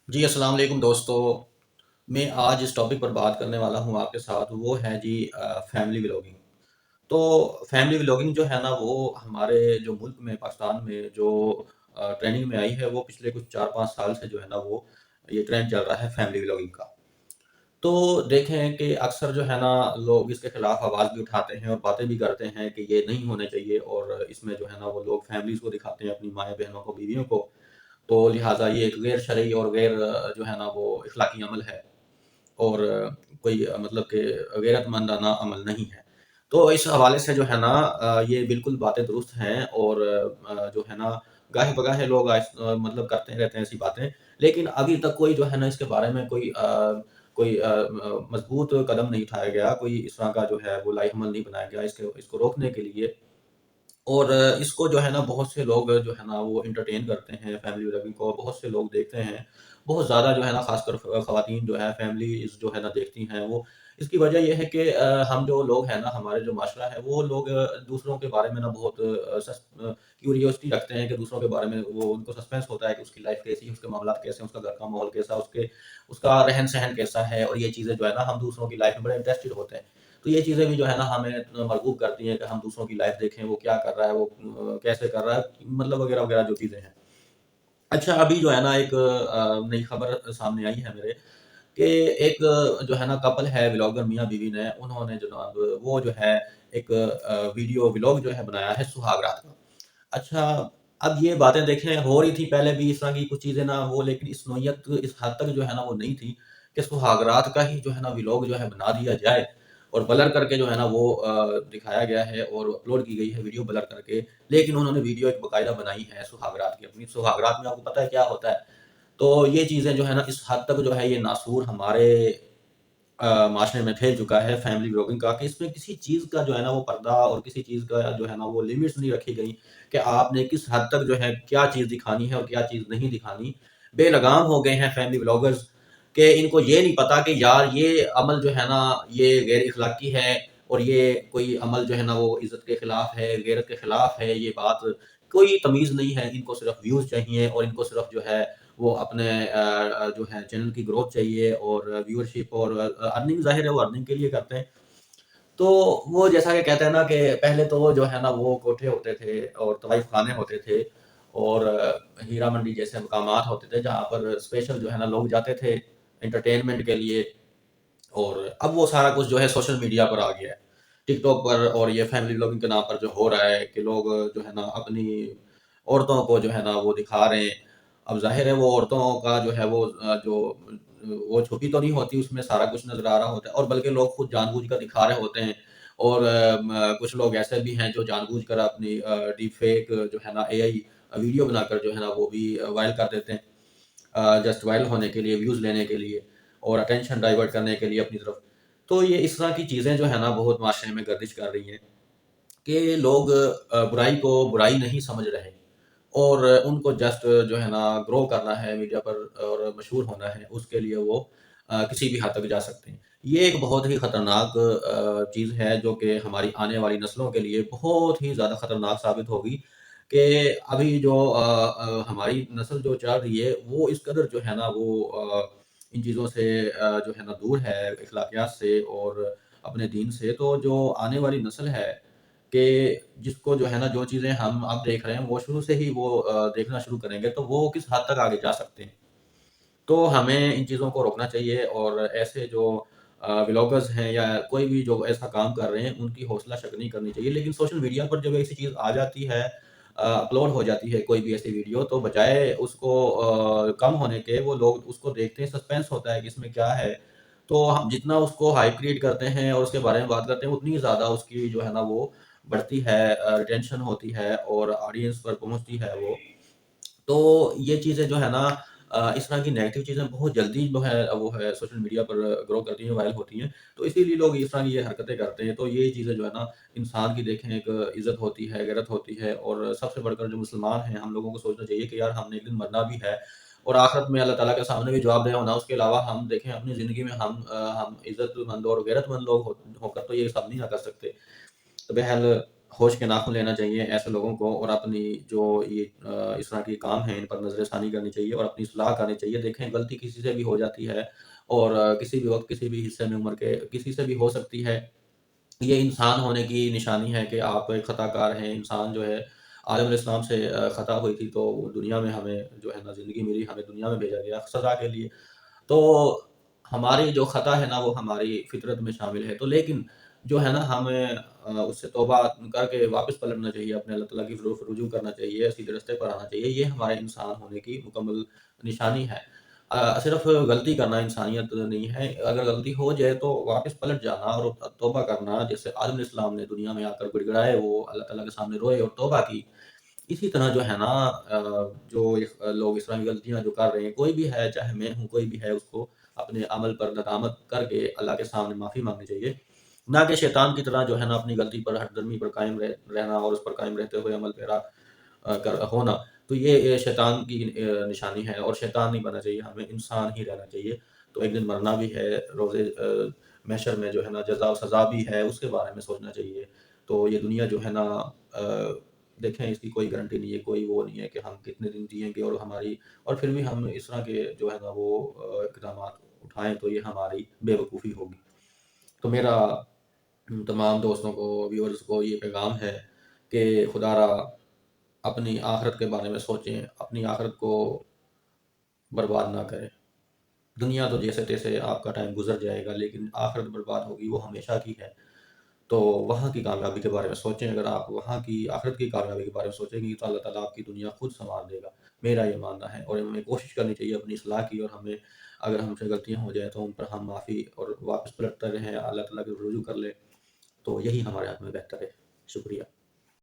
جی السلام علیکم دوستو، میں آج اس ٹاپک پر بات کرنے والا ہوں آپ کے ساتھ، وہ ہے جی فیملی ولاگنگ۔ تو فیملی ولاگنگ جو ہے نا وہ ہمارے جو ملک میں پاکستان میں جو ٹریننگ میں آئی ہے، وہ پچھلے کچھ 4-5 سال سے جو ہے نا وہ یہ ٹرینڈ چل رہا ہے فیملی ولاگنگ کا۔ تو دیکھیں کہ اکثر جو ہے نا لوگ اس کے خلاف آواز بھی اٹھاتے ہیں اور باتیں بھی کرتے ہیں کہ یہ نہیں ہونے چاہیے، اور اس میں جو ہے نا وہ لوگ فیملیز کو دکھاتے ہیں، اپنی مائیں بہنوں کو، بیویوں کو۔ تو لہٰذا یہ ایک غیر شرعی اور غیر جو ہے نا وہ اخلاقی عمل ہے، اور کوئی مطلب کہ غیرت مندانہ عمل نہیں ہے۔ تو اس حوالے سے جو ہے نا یہ بالکل باتیں درست ہیں، اور جو ہے نا گاہے بگاہے لوگ مطلب کرتے رہتے ہیں ایسی باتیں، لیکن ابھی تک کوئی جو ہے نا اس کے بارے میں کوئی مضبوط قدم نہیں اٹھایا گیا، کوئی اس طرح کا جو ہے وہ لائی عمل نہیں بنایا گیا اس کو روکنے کے لیے۔ اور اس کو جو ہے نا بہت سے لوگ جو ہے نا وہ انٹرٹین کرتے ہیں فیملی ولاگنگ کو، بہت سے لوگ دیکھتے ہیں، بہت زیادہ جو ہے نا خاص کر خواتین جو ہے فیملیز جو ہے نا دیکھتی ہیں وہ۔ اس کی وجہ یہ ہے کہ ہم جو لوگ ہیں نا، ہمارے جو معاشرہ ہے، وہ لوگ دوسروں کے بارے میں نا بہت کیوریوسٹی رکھتے ہیں، کہ دوسروں کے بارے میں وہ ان کو سسپینس ہوتا ہے کہ اس کی لائف کیسی ہے، اس کے معاملات کیسے ہیں، اس کا گھر کا ماحول کیسا، اس کا رہن سہن کیسا ہے، اور یہ چیزیں جو ہے نا ہم دوسروں کی لائف میں بڑے انٹرسٹڈ ہوتے ہیں۔ تو یہ چیزیں بھی جو ہے نا ہمیں مرغوب کرتی ہیں کہ ہم دوسروں کی لائف دیکھیں، وہ کیا کر رہا ہے، وہ کیسے کر رہا ہے، مطلب وغیرہ وغیرہ جو چیزیں ہیں۔ اچھا، ابھی جو ہے نا ایک نئی خبر سامنے آئی ہے میرے، کہ ایک جو ہے نا کپل ہے، ولاگر میاں بیوی نے، انہوں نے جناب وہ جو ہے ایک ویڈیو ولاگ جو ہے بنایا ہے سہاگ رات کا۔ اچھا، اب یہ باتیں دیکھیں ہو رہی تھی پہلے بھی اس طرح کی کچھ چیزیں نا وہ، لیکن اس نوعیت اس حد تک جو ہے نا وہ نہیں تھی کہ سہاگرات کا ہی جو ہے نا ولاگ جو ہے بنا دیا جائے، اور بلر کر کے جو ہے نا وہ دکھایا گیا ہے اور اپلوڈ کی گئی ہے ویڈیو بلر کر کے۔ لیکن انہوں نے ویڈیو ایک باقاعدہ بنائی ہے سہاگرات کی، اپنی سہاگرات میں آپ کو پتہ ہے کیا ہوتا ہے۔ تو یہ چیزیں جو ہے نا اس حد تک جو ہے یہ ناسور ہمارے معاشرے میں پھیل چکا ہے فیملی ولاگنگ کا، کہ اس میں کسی چیز کا جو ہے نا وہ پردہ اور کسی چیز کا جو ہے نا وہ لمٹس نہیں رکھی گئی، کہ آپ نے کس حد تک جو ہے کیا چیز دکھانی ہے اور کیا چیز نہیں دکھانی۔ بے لگام ہو گئے ہیں فیملی بلاگرز، کہ ان کو یہ نہیں پتا کہ یار یہ عمل جو ہے نا یہ غیر اخلاقی ہے، اور یہ کوئی عمل جو ہے نا وہ عزت کے خلاف ہے، غیرت کے خلاف ہے۔ یہ بات کوئی تمیز نہیں ہے، ان کو صرف ویوز چاہیے، اور ان کو صرف جو ہے وہ اپنے جو ہے چینل کی گروتھ چاہیے، اور ویورشپ اور ارننگ، ظاہر ہے وہ ارننگ کے لیے کرتے ہیں۔ تو وہ جیسا کہ کہتے ہیں نا کہ پہلے تو وہ جو ہے نا وہ کوٹھے ہوتے تھے اور طوائف خانے ہوتے تھے، اور ہیرا منڈی جیسے مقامات ہوتے تھے جہاں پر اسپیشل جو ہے نا لوگ جاتے تھے انٹرٹینمنٹ کے لیے۔ اور اب وہ سارا کچھ جو ہے سوشل میڈیا پر آ گیا ہے، ٹک ٹاک پر، اور یہ فیملی بلاگنگ کے نام پر جو ہو رہا ہے کہ لوگ جو ہے نا اپنی عورتوں کو جو ہے نا وہ دکھا رہے ہیں۔ اب ظاہر ہے وہ عورتوں کا جو ہے وہ وہ چھپی تو نہیں ہوتی، اس میں سارا کچھ نظر آ رہا ہوتا ہے، اور بلکہ لوگ خود جان بوجھ کر دکھا رہے ہوتے ہیں۔ اور کچھ لوگ ایسے بھی ہیں جو جان بوجھ کر اپنی ڈیپ فیک جو ہے نا اے آئی ویڈیو بنا کر جو ہے نا وہ بھی وائرل کر دیتے ہیں، جسٹ وائرل ہونے کے لیے، ویوز لینے کے لیے، اور اٹینشن ڈائیورٹ کرنے کے لیے اپنی طرف۔ تو یہ اس طرح کی چیزیں جو ہے نا بہت معاشرے میں گردش کر رہی ہیں، کہ لوگ برائی کو برائی نہیں سمجھ رہے، اور ان کو جسٹ جو ہے نا گرو کرنا ہے میڈیا پر اور مشہور ہونا ہے، اس کے لیے وہ کسی بھی حد تک جا سکتے ہیں۔ یہ ایک بہت ہی خطرناک چیز ہے، جو کہ ہماری آنے والی نسلوں کے لیے بہت ہی زیادہ خطرناک ثابت ہوگی، کہ ابھی جو ہماری نسل جو چل رہی ہے وہ اس قدر جو ہے نا وہ ان چیزوں سے جو ہے نا دور ہے، اخلاقیات سے اور اپنے دین سے۔ تو جو آنے والی نسل ہے، کہ جس کو جو ہے نا جو چیزیں ہم اب دیکھ رہے ہیں وہ شروع سے ہی وہ دیکھنا شروع کریں گے، تو وہ کس حد تک آگے جا سکتے ہیں۔ تو ہمیں ان چیزوں کو روکنا چاہیے، اور ایسے جو ولاگرز ہیں یا کوئی بھی جو ایسا کام کر رہے ہیں ان کی حوصلہ شکنی کرنی چاہیے۔ لیکن سوشل میڈیا پر جب ایسی چیز آ جاتی ہے، اپلوڈ ہو جاتی ہے کوئی بھی ایسی ویڈیو، تو بجائے اس کو کم ہونے کے، وہ لوگ اس کو دیکھتے ہیں، سسپینس ہوتا ہے کہ اس میں کیا ہے۔ تو ہم جتنا اس کو ہائپ کریٹ کرتے ہیں اور اس کے بارے میں بات کرتے ہیں، اتنی زیادہ اس کی جو ہے نا وہ بڑھتی ہے، ریٹینشن ہوتی ہے، اور آڈینس پر پہنچتی ہے وہ۔ تو یہ چیزیں جو ہے نا اس طرح کی نیگیٹو چیزیں بہت جلدی جو ہے وہ ہے سوشل میڈیا پر گرو کرتی ہیں، وائرل ہوتی ہیں۔ تو اسی لیے لوگ اس طرح کی یہ حرکتیں کرتے ہیں۔ تو یہ چیزیں جو ہے نا انسان کی دیکھیں ایک عزت ہوتی ہے، غیرت ہوتی ہے، اور سب سے بڑھ کر جو مسلمان ہیں ہم لوگوں کو سوچنا چاہیے کہ یار ہم نے ایک دن مرنا بھی ہے، اور آخرت میں اللہ تعالیٰ کے سامنے بھی جواب دہ ہونا۔ اس کے علاوہ ہم دیکھیں اپنی زندگی میں ہم عزت مند اور غیرت مند لوگ ہو کر تو یہ سب نہیں نہ کر سکتے۔ تو بہرحال ہوش کے ناخن لینا چاہیے ایسے لوگوں کو، اور اپنی جو یہ اس طرح کے کام ہیں ان پر نظر ثانی کرنی چاہیے اور اپنی اصلاح کرنی چاہیے۔ دیکھیں غلطی کسی سے بھی ہو جاتی ہے، اور کسی بھی وقت کسی بھی حصے میں عمر کے کسی سے بھی ہو سکتی ہے۔ یہ انسان ہونے کی نشانی ہے کہ آپ ایک خطا کار ہیں۔ انسان جو ہے آدم علیہ السلام سے خطا ہوئی تھی، تو دنیا میں ہمیں جو ہے نا زندگی ملی، ہمیں دنیا میں بھیجا گیا سزا کے لیے۔ تو ہماری جو خطا ہے نا وہ ہماری فطرت میں شامل ہے، تو لیکن جو ہے نا ہمیں اس سے توبہ کر کے واپس پلٹنا چاہیے، اپنے اللہ تعالیٰ کی طرف رجوع کرنا چاہیے، سیدھے راستے پر آنا چاہیے۔ یہ ہمارے انسان ہونے کی مکمل نشانی ہے۔ صرف غلطی کرنا انسانیت نہیں ہے، اگر غلطی ہو جائے تو واپس پلٹ جانا اور توبہ کرنا، جیسے آدم علیہ السلام نے دنیا میں آ کر گڑ گڑائے، وہ اللہ تعالیٰ کے سامنے روئے اور توبہ کی۔ اسی طرح جو ہے نا جو لوگ اس طرح کی غلطیاں جو کر رہے ہیں، کوئی بھی ہے، چاہے میں ہوں، کوئی بھی ہے، اس کو اپنے عمل پر ندامت کر کے اللہ کے سامنے معافی مانگنی چاہیے، نہ کہ شیطان کی طرح جو ہے نا اپنی غلطی پر ہٹ درمی پر قائم رہنا اور اس پر قائم رہتے ہوئے عمل پیرا ہونا۔ تو یہ شیطان کی نشانی ہے، اور شیطان نہیں بننا چاہیے، ہمیں انسان ہی رہنا چاہیے۔ تو ایک دن مرنا بھی ہے، روز محشر میں جو ہے نا جزا و سزا بھی ہے، اس کے بارے میں سوچنا چاہیے۔ تو یہ دنیا جو ہے نا دیکھیں اس کی کوئی گارنٹی نہیں ہے، کوئی وہ نہیں ہے کہ ہم کتنے دن جئیں گے، اور پھر بھی ہم اس طرح کے جو ہے نا وہ اقدامات اٹھائیں تو یہ ہماری بے وقوفی ہوگی۔ تو میرا تمام دوستوں کو، ویورز کو یہ پیغام ہے کہ خدا را اپنی آخرت کے بارے میں سوچیں، اپنی آخرت کو برباد نہ کریں۔ دنیا تو جیسے تیسے آپ کا ٹائم گزر جائے گا، لیکن آخرت برباد ہوگی، وہ ہمیشہ کی ہے۔ تو وہاں کی کامیابی کے بارے میں سوچیں، اگر آپ وہاں کی آخرت کی کامیابی کے بارے میں سوچیں گی تو اللہ تعالیٰ آپ کی دنیا خود سنوار دے گا، میرا یہ ماننا ہے۔ اور ہمیں کوشش کرنی چاہیے اپنی اصلاح کی، اور ہمیں اگر ہم سے غلطیاں ہو جائیں تو ان پر ہم معافی اور واپس پلٹتے رہیں، اللہ تعالیٰ کی رجوع کر لیں، تو یہی ہمارے حق میں بہتر ہے۔ شکریہ۔